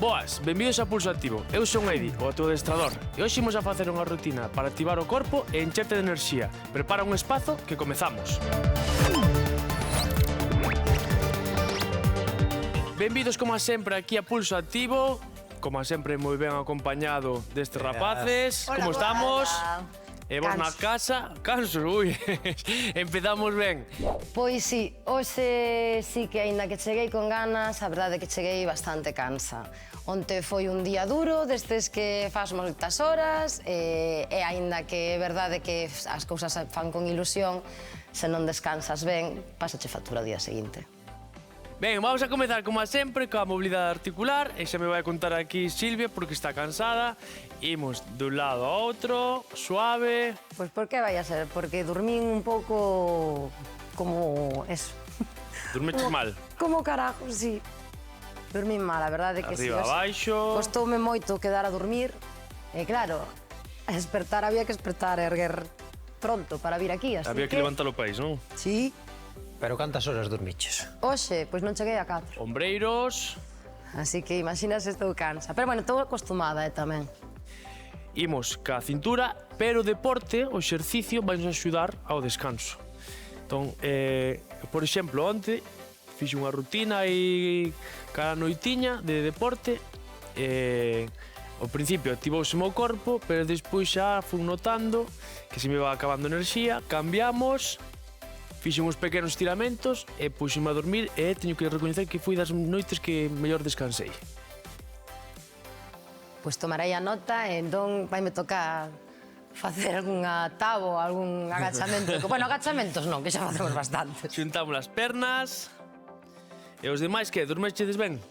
Boas, benvidos a Pulso Activo. Eu son Edi, o teu adestrador. E hoxe imos a facer unha rutina para activar o corpo e encherte de enerxía. Prepara un espazo que comezamos. Benvidos, como sempre, aquí a Pulso Activo. Como sempre, moi ben acompañado destes rapaces. Hola, Como estamos? hola. E vos na casa, cansos, ui, empezamos ben. Pois sí, hoxe sí que aínda que cheguei con ganas, a verdade é que cheguei bastante cansa. Onte foi un día duro, destes que fas moitas horas, e aínda que é verdade que as cousas se fan con ilusión, se non descansas ben, pásache factura o día seguinte. Ben, vamos a comezar como sempre coa mobilidade articular e xa me vai contar aquí Silvia porque está cansada. Imos dun lado a outro, suave. Pois por que vai a ser? Porque dormín un pouco como eso. Dormeches mal. Como carajo, sí. Dormín mal, a verdade é que Arriba, sí. abaixo. Costoume moito quedar a dormir. E claro, a despertar había que despertar, erguer pronto para vir aquí, así Había que levantar o país, non? Sí. Pero cantas horas dormiches? Hoxe, pois non cheguei a 4. Ombreiros. Así que imaginas estou cansa. Pero bueno, estou acostumada tamén. Imos ca cintura, pero o deporte, o exercicio, vai nos axudar ao descanso. Entón, por exemplo, onte fixe unha rutina aí cada noitiña de deporte. Ao principio activouse o meu corpo, pero despois xa fui notando que se me va acabando a enerxía, cambiamos, fixe uns pequenos estiramentos e puxime a dormir e teño que recoñecer que foi das noites que mellor descansei. Pois tomarei a nota e entón vaime tocar facer algunha tabo, algún agachamento. Bueno, agachamentos non, que xa facemos bastantes. Xuntamos as pernas. E os demais que? Dormechedes ben?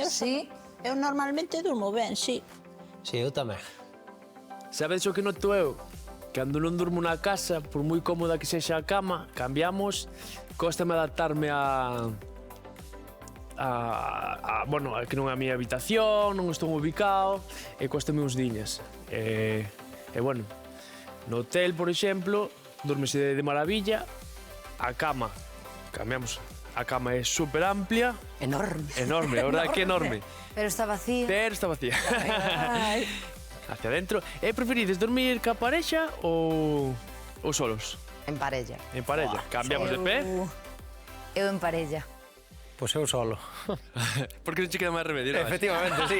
Sí, eu normalmente durmo ben, sí. Si, eu tamén. Sabedes o que noto eu? Cando non durmo na casa, por moi cómoda que sexa a cama, cambiamos, cóstame adaptarme bueno, a que non é a miña habitación, non estou ubicado, e cóstame uns diñas. E bueno, no hotel, por exemplo, dormese de maravilla, a cama, cambiamos, a cama é super amplia. Enorme. Enorme, a verdade que enorme. Pero está vacía. Pero está vacía. Ai. Hacia adentro. E preferides dormir ca parexa ou solos? En parella. En parella. Cambiamos de pé. Eu en parella. Pois eu solo. Porque non che queda máis remedio, non? Efectivamente, sí.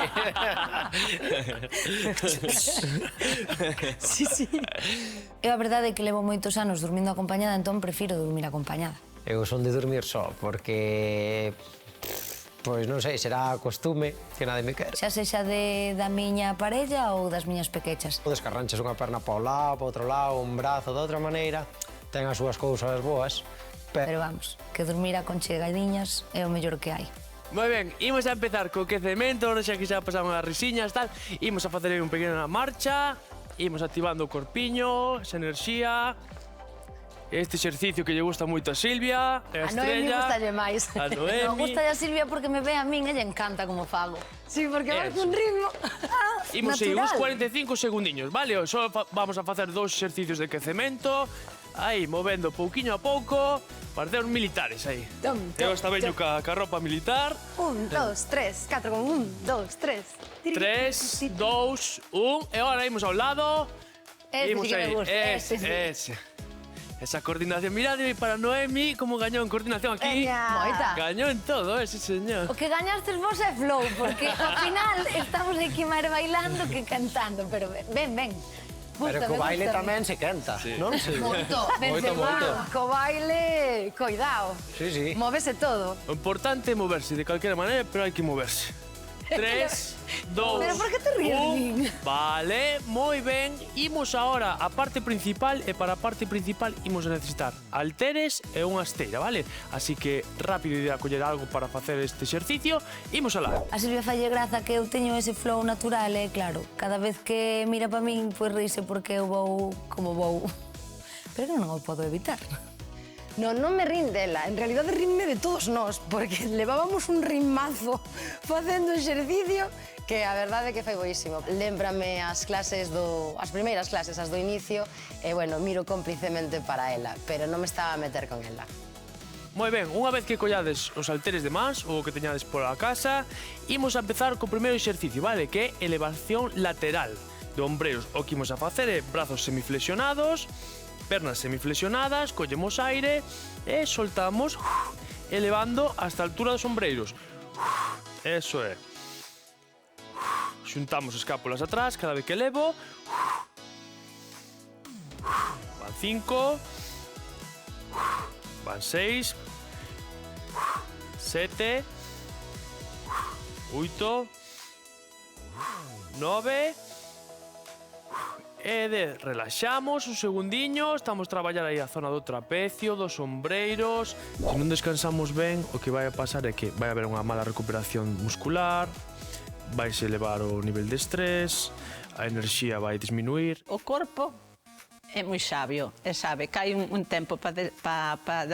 Sí, sí. Eu a verdade é que levo moitos anos dormindo acompañada, entón prefiro dormir acompañada. Eu son de dormir só, porque... Pois non sei, será costume que nadie me quere. Xa sexa da miña parella ou das miñas pequechas. Podes que arranches unha perna para o lado, para outro lado, un brazo de outra maneira, ten as súas cousas boas, Pero vamos, que dormir a conchegadiñas é o mellor que hai. Moi ben, imos a empezar co quecemento, ahora xa que xa pasaron as risiñas, tal. Imos a facer un pequena marcha, imos activando o corpiño, esa enerxía. Este exercicio que lle gusta moito a Silvia, a A Noemi Estrella. gustalle máis. A Noemi. Non gusta a Silvia porque me ve a min e lle encanta como fago. Sí, porque vai Eso. cun ritmo Imos seguir uns natural. 45 segundiños, vale? Só vamos a facer dous exercicios de quecemento. Aí, movendo pouquiño a pouco. Parecer uns militares aí. Tom, Eu está veño ca roupa militar. 1, 2, 3, 4, con 1, 2, 3. 3, 2, 1. E agora imos ao lado. Ese Imos sí que me aí. gusta, Ese, ese sí. ese. Esa coordinación. Mirade para Noemi como gañou en coordinación aquí. Moita. Gañou en todo, ese señor. O que gañastes vos é flow, porque ao final estamos aquí máis bailando que cantando, pero ven. Pero co baile tamén se canta, non? Sí. Moito, Moito, moito. Co baile, coidado. Sí, sí. Móvese todo. O importante é moverse de calquera maneira, pero hai que moverse. 3, 2, Pero por que te ríes, nin? Vale, moi ben. Imos agora a parte principal e para a parte principal imos a necesitar halteres e unha esteira, vale? Así que rápido de a coller algo para facer este exercicio. Imos alá. A Silvia falle graza que eu teño ese flow natural e claro, cada vez que mira para min, pois ríse porque eu vou como vou. Pero non o podo evitar. Non me rin dela, en realidade rinme de todos nós, porque levábamos un ritmazo facendo exercicio que a verdade é que foi boísimo. Lémbrame as primeiras clases, as do inicio, e bueno, miro cómplicemente para ela, pero non me estaba a meter con ela. Moi ben, unha vez que collades os halteres de mans ou o que teñades pola casa, imos a empezar co primeiro exercicio, vale? Que é elevación lateral de ombreiros. O que imos a facer é brazos semiflexionados, pernas semiflexionadas, collemos aire e soltamos elevando hasta a altura dos ombreiros. Eso é. Xuntamos escápulas atrás cada vez que elevo. Van 5. Van 6. 7. 8. 9. E 10. Relaxamos un segundiño, estamos a traballar aí a zona do trapecio, dos ombreiros. Se non descansamos ben, o que vai a pasar é que vai haber unha mala recuperación muscular, vais elevar o nivel de estrés, a enerxía vai disminuir. O corpo é moi sabio, e sabe que hai un tempo de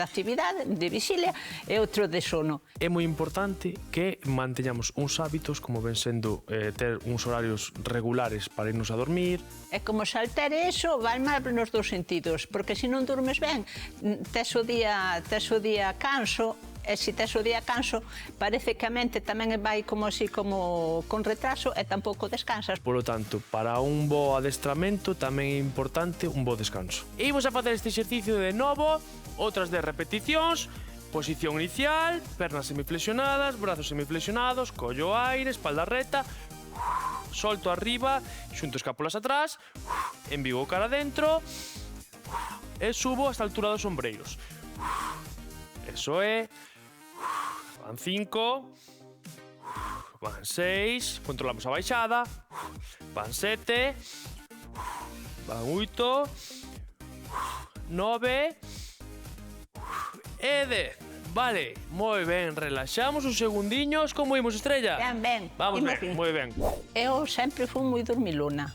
actividade, de vixilia, e outro de sono. É moi importante que manteñamos uns hábitos como ven sendo ter uns horarios regulares para irnos a dormir. É como se altere iso, vai mal nos dous sentidos, porque se non durmes ben, tes o día canso, e se tes o día canso, parece que a mente tamén vai como así, como con retraso, e tampouco descansas. Por lo tanto, para un bo adestramento tamén é importante un bo descanso. E imos a facer este exercicio de novo, outras 10 repeticións, posición inicial, pernas semiflexionadas, brazos semiflexionados, collo aire, espalda reta, solto arriba, xunto escápulas atrás, envigo cara adentro e subo hasta a altura dos ombreiros. Eso é. Van 5. Van 6. Controlamos a baixada. Van 7. Van 8. 9. E 10. Vale, moi ben, relaxamos uns segundiños. Como imos, Estrella? Ben. Vamos ben, moi ben. Eu sempre fui moi dormilona.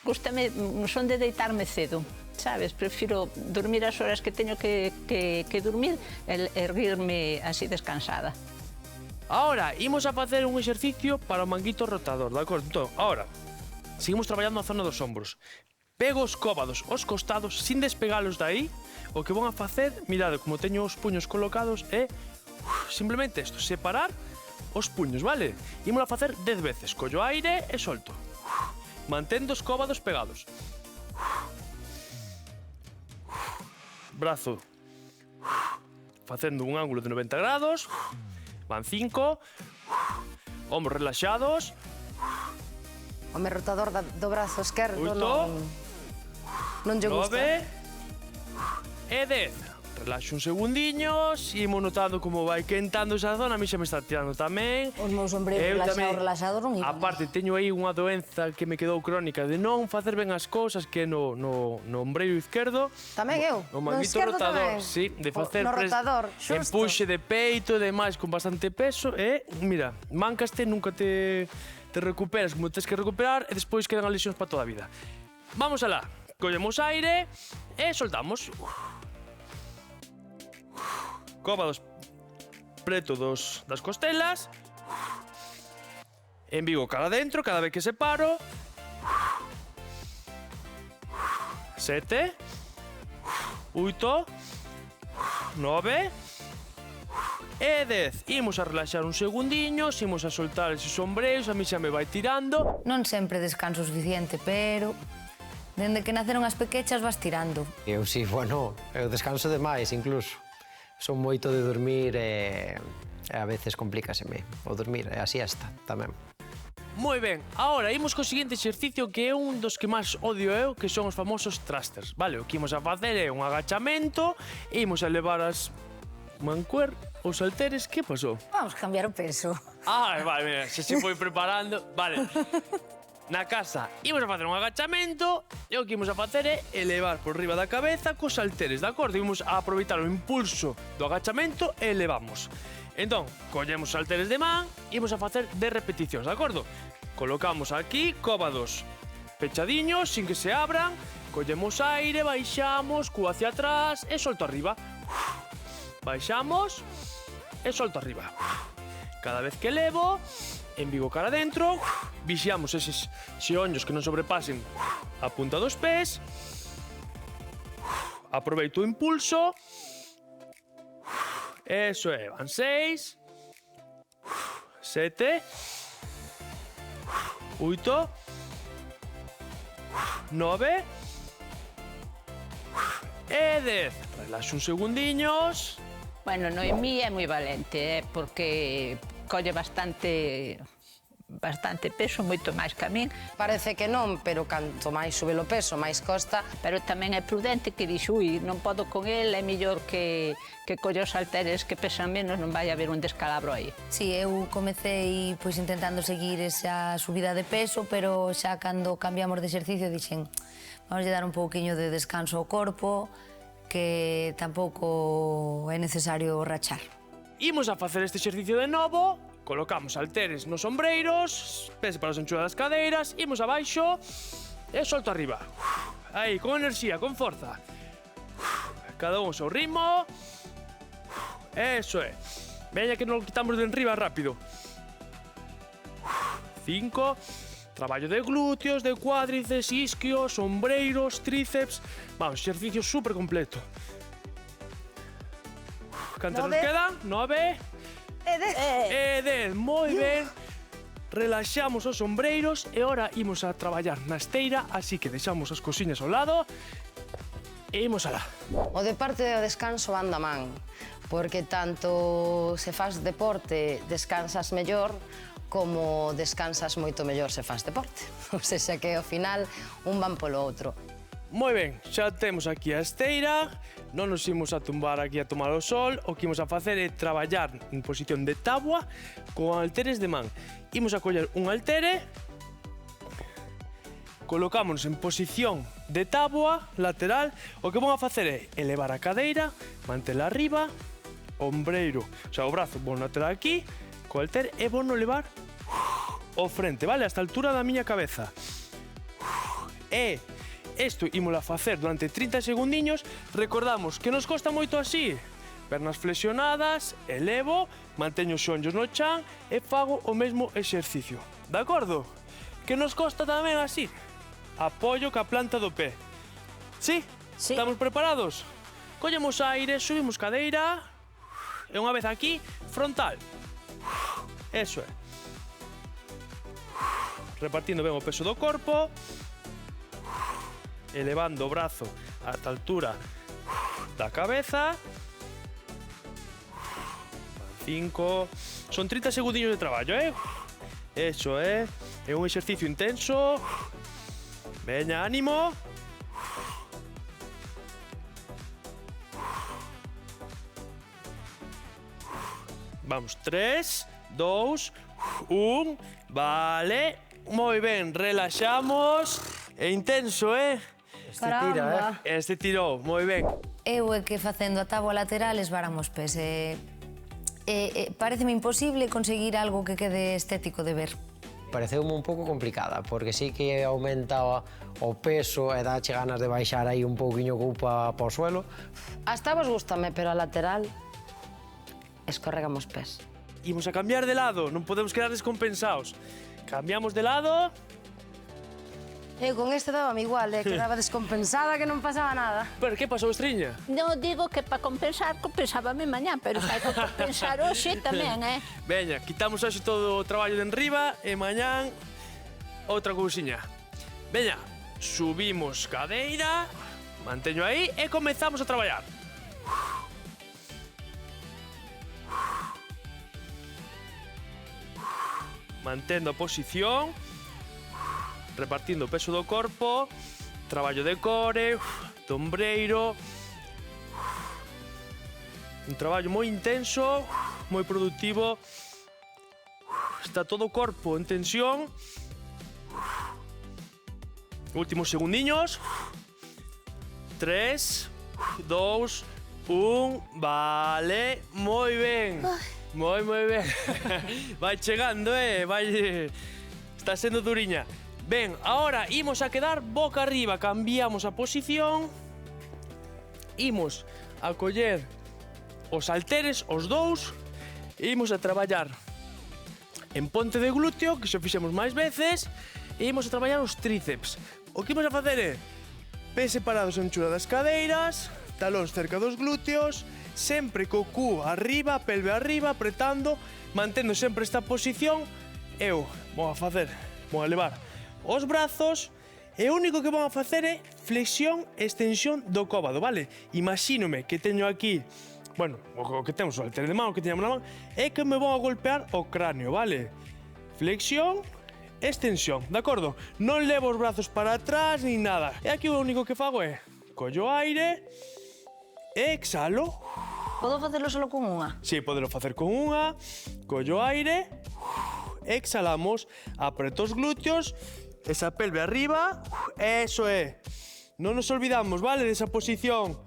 Gústame, son de deitarme cedo, sabes? Prefiro dormir as horas que teño que dormir e erguirme así descansada. Ahora, imos a facer un exercicio para o manguito rotador, de acordo? Entón, ahora, seguimos traballando a zona dos ombros. Pego os cóbados aos costados, sin despegalos dai. O que vou a facer, mirade como teño os puños colocados, é simplemente isto, separar os puños, vale? Imos a facer 10 veces, collo aire e solto. Mantendo os cóbados pegados. Brazo facendo un ángulo de 90 grados. Van 5. Ombros relaxados. Home, rotador do brazo esquerdo 8. non lle gusta. 9. E 10. Relaxo un segundiño, imos notando como vai quentando esa zona, a mí xa me está tirando tamén. Os meus ombreiros relaxados non iban. Aparte, teño aí unha doenza que me quedou crónica de non facer ben as cousas, que no ombreiro izquierdo. Tamén eu, No no manguito esquerdo rotador, tamén. sí, de facer No rotador, xusto. empuxe de peito e demais con bastante peso e, mira, mancaste, nunca te recuperas como tens que recuperar e despois quedan as lesións para toda a vida. Vamos alá, collemos aire e soltamos. Cóbados preto das costelas. Envigo cara adentro cada vez que separo. 7. 8. 9. E 10. Imos a relaxar un segundiño, imos a soltar eses ombreiros, a mí xa me vai tirando. Non sempre descanso suficiente, pero dende que naceron as pequechas vas tirando. Eu sí, bueno, eu descanso demais incluso. Son moito de dormir e a veces complícaseme o dormir e a siesta tamén. Moi ben, agora imos co seguinte exercicio que é un dos que máis odio eu, que son os famosos thrusters, vale? O que imos a facer é un agachamento, imos a levar as os halteres, que pasou? Vamos cambiar o peso. Vale, mira, se foi preparando, vale. Na casa imos a facer un agachamento e o que imos a facer é elevar por riba da cabeza cos halteres, de acordo? Imos a aproveitar o impulso do agachamento e elevamos. Entón, collemos os halteres de man e imos a facer 10 repeticións, de acordo? Colocamos aquí, cóbados pechadiños, sin que se abran, collemos aire, baixamos, cu hacia atrás e solto arriba. Baixamos e solto arriba. Cada vez que elevo, envigo cara adentro, vixiamos eses xeonllos que non sobrepasen a punta dos pés, aproveito o impulso Eso é, van 6, 7, 8, 9 e 10. Relaxa uns segundiños. Bueno, Noemí é moi valente, porque colle bastante peso, moito máis que a min, Parece que non, pero canto máis sube o peso, máis costa. pero tamén é prudente que dixo, ui, non podo con el, é mellor que colle os halteres que pesan menos, non vai haber un descalabro aí. Sí, eu comecei pois intentando seguir esa subida de peso, pero xa cando cambiamos de exercicio dixen, vamos a dar un pouquiño de descanso ao corpo, que tampouco é necesario rachar. Imos a facer este exercicio de novo. Colocamos halteres nos ombreiros, pés para as anchuras das cadeiras, imos abaixo e solto arriba. Aí, con enerxía, con forza. Cada un ao seu ritmo. Eso é. Veña que nos quitamos de enriba rápido. 5. Traballo de glúteos, de cuádriceps, isquios, ombreiros, tríceps. Vamos, exercicio super completo. Cantas nos 9. quedan? 9. E 10, moi ben. Relaxamos os ombreiros e ora imos a traballar na esteira, así que deixamos as cosiñas ao lado e imos alá. O de parte do descanso van da man, porque tanto se faz deporte descansas mellor, como descansas moito mellor se faz deporte. Ou seja que ao final un van polo outro. Moi ben, xa temos aquí a esteira, non nos imos a tumbar aquí a tomar o sol, o que imos a facer é traballar en posición de táboa con halteres de man. Imos a coller un haltere, colocámonos en posición de táboa lateral, o que vamos a facer é elevar a cadeira, mantela arriba, ombreiro, o sea, o brazo vou lateral aquí, co haltere e vou no levar ao frente, vale? Hasta a altura da miña cabeza. E isto ímolo a facer durante 30 segundiños. Recordamos que nos costa moito así. Pernas flexionadas, elevo, manteño os xonllos no chan e fago o mesmo exercicio. De acordo? Que nos costa tamén así. Apoio ca planta do pé. Sí? Sí. Estamos preparados? Collemos aire, subimos cadeira e unha vez aquí, frontal. Eso é. Repartindo ben o peso do corpo. Elevando o brazo ata a altura da cabeza. 5. Son 30 segundinhos de traballo, Eso é un exercicio intenso. Veña, ánimo. Vamos, 3, 2, 1. Vale. Moi ben, relaxamos. É intenso, Este tira, Este tirou, moi ben. Eu é que facendo a táboa lateral esvaramos pés. Pareceme imposible conseguir algo que quede estético de ver. Pareceume un pouco complicada, porque sí que aumentaba o peso e dache ganas de baixar aí un pouquiño culpa para o suelo. Hasta vos gustame, pero a lateral escorregamos pés. Imos a cambiar de lado, non podemos quedar descompensados. Cambiamos de lado. Eu con este dábame igual, quedaba descompensada, que non pasaba nada. Pero que pasou, Estriña? Non digo que para compensar, compensábame mañá, pero hai que compensar hoxe tamén, Veña, quitamos hoxe todo o traballo de enriba e mañán outra cousiña. Veña, subimos cadeira, manteño aí e comezamos a traballar. Mantendo a posición, repartindo o peso do corpo, traballo de core, de ombreiro. Un traballo moi intenso, moi productivo. Está todo o corpo en tensión. Últimos segundiños. 3, 2, 1. Vale, moi ben. Moi ben. Vai chegando, vai. Está sendo duriña. Ben, ahora imos a quedar boca arriba, cambiamos a posición. Imos a coller os halteres, os dous, e imos a traballar en ponte de glúteo, que xa fixemos máis veces, e imos a traballar os tríceps. O que imos a facer é pés separados en anchura das cadeiras, talóns cerca dos glúteos, sempre co cu arriba, pelve arriba, apretando, mantendo sempre esta posición. Eu vou a levar os brazos e o único que vou a facer é flexión e extensión do cóbado, vale? Imagínome que teño aquí, bueno, o que temos o halter de mão, o que teñamos na man, é que me vou a golpear o cráneo, vale? Flexión, extensión, de acordo? Non levo os brazos para atrás ni nada. E aquí o único que fago é collo aire e exhalo. Podo facelo solo con unha? Si, podelo facer con unha, collo aire, exhalamos, apreto os glúteos, esa pelve arriba, eso é. Non nos olvidamos, vale, desa posición.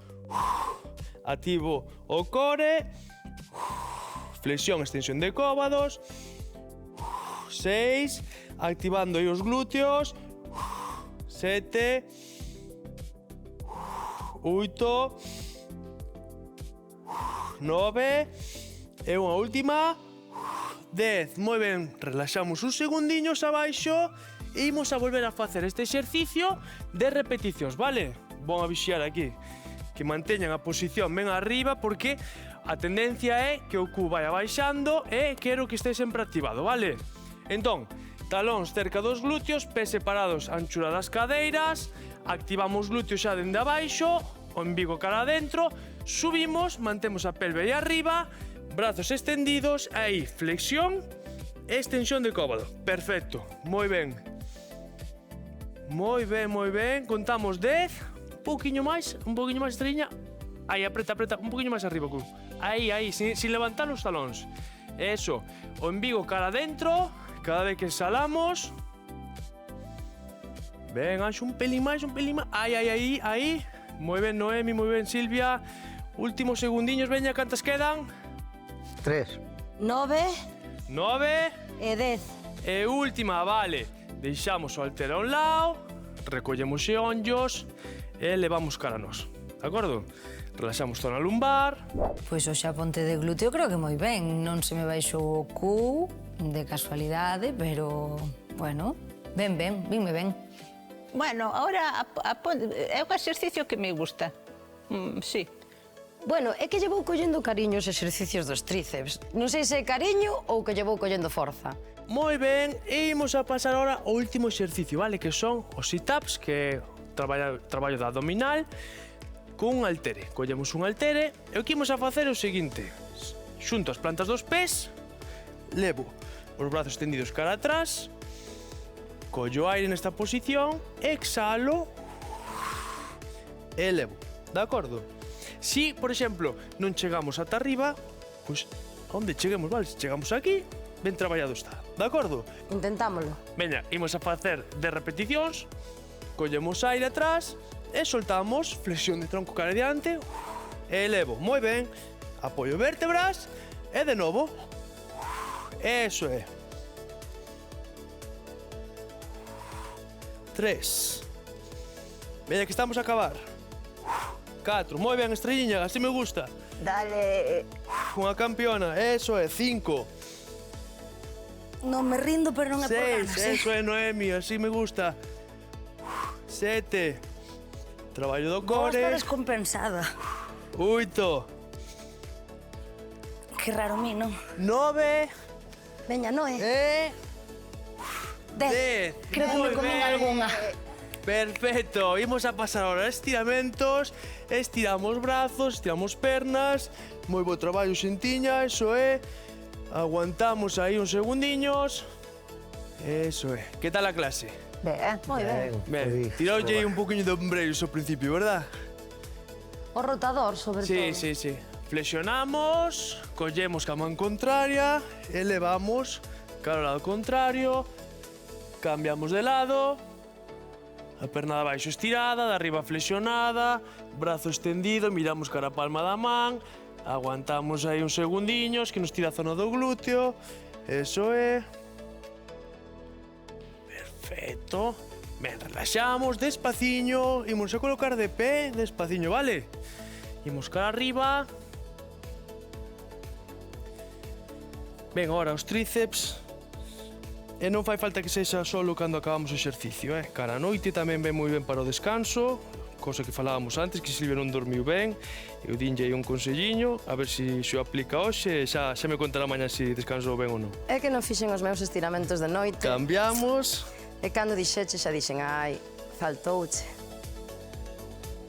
Activo o core, flexión, extensión de cóbados, 6, activando aí os glúteos, 7, 8, 9, e unha última, 10. Moi ben, relaxamos uns segundiños abaixo e imos a volver a facer este exercicio de repeticións, vale? Vou a vixiar aquí que manteñan a posición ben arriba porque a tendencia é que o cu vai abaixando e quero que este sempre activado, vale? Entón, talóns cerca dos glúteos, pés separados á anchura das cadeiras, activamos glúteos xa dende abaixo, o embigo cara adentro, subimos, mantemos a pelve aí arriba, brazos extendidos, aí, flexión e extensión de cóbado. Perfecto, moi ben. Moi ben, contamos 10, un poquinho máis, estreliña. Aí, apreta, un poquinho máis arriba, cu. Aí, sin levantar os talóns. Eso, o embigo cara adentro, cada vez que exhalamos. Ben, Anxo, un pelín máis, aí. Moi ben, Noemi, moi ben, Silvia. Últimos segundiños, veña, cantas quedan? 3. 9 9. e 10. E última, vale. Deixamos o halter a un lado, recollemos xeonllos e levamos cara a nós. De acordo? Relaxamos zona lumbar. Pois o xa ponte de glúteo creo que moi ben. Non se me baixou o cu de casualidade, pero, bueno, vinme ben. Bueno, ahora é un exercicio que me gusta. Sí. Bueno, é que lle vou collendo cariño os exercicios dos tríceps. Non sei se é cariño ou que lle vou collendo forza. Moi ben, e imos a pasar ahora ao último exercicio, vale? Que son os sit-ups, que é traballo da abdominal, con un haltere. Collemos un haltere e o que imos a facer é o seguinte. Xunto as plantas dos pés, levo os brazos extendidos cara atrás, collo aire nesta posición, exhalo e levo. De acordo? Si, por exemplo, non chegamos ata arriba, pois onde cheguemos, vale? Se chegamos aquí, ben traballado está. De acordo? Intentámolo. Veña, imos a facer 10 repeticións, collemos aire atrás e soltamos, flexión de tronco cara adiante, e elevo. Moi ben, apoio vértebras e de novo. Eso é. 3. Veña, que estamos a acabar. 4. Moi ben, estrelliña, así me gusta. Dale. Unha campeona, eso é. 5. Non me rindo, pero non é por 6. ganas. Eso é, Noemi, así me gusta. 7. Traballo do Vos core. estás descompensada. 8. Que raro mi, non? 9. Veña, Noé. E... 10. Creo que me comín algunha. Perfecto, imos a pasar ahora a estiramentos. Estiramos brazos, estiramos pernas. Moi bo traballo, xentiña, eso é. Aguantamos aí uns segundiños. Eso é. Que tal a clase? Ben, moi ben. Ben, tiroulle un poquinho de ombreiros ao principio, verdad? O rotador, sobre todo. Sí. Flexionamos, collemos ca man contraria, elevamos cara ao lado contrario, cambiamos de lado, a perna de abaixo estirada, de arriba flexionada, brazo extendido, miramos cara a palma da man, aguantamos aí uns segundiños que nos tira a zona do glúteo, eso é. Perfecto. Ben, relaxamos despaciño, imos a colocar de pé, despaciño, vale? Imos cara arriba. Ben, agora os tríceps. E non fai falta que sexa solo cando acabamos o exercicio, Cara a noite tamén ven moi ben para o descanso. cosa que falábamos antes, que Silvia non dormiu ben, eu dinlle un conselliño, a ver se o aplica hoxe, e xa me contará mañá se descansou ben ou non. É que non fixen os meus estiramentos de noite. Cambiamos. E cando dixeche xa dixen, ai, faltouche.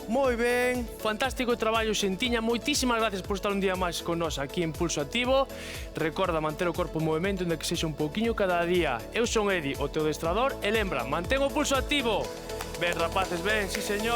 Moi ben, fantástico traballo, Xentiña. Moitísimas gracias por estar un día máis con nós aquí en Pulso Activo. Recorda manter o corpo en movimento, onde que sexa un pouquiño cada día. Eu son Edi, o teu adestrador, e lembra, mantén o pulso activo. Ben, rapaces, ben, sí, señor.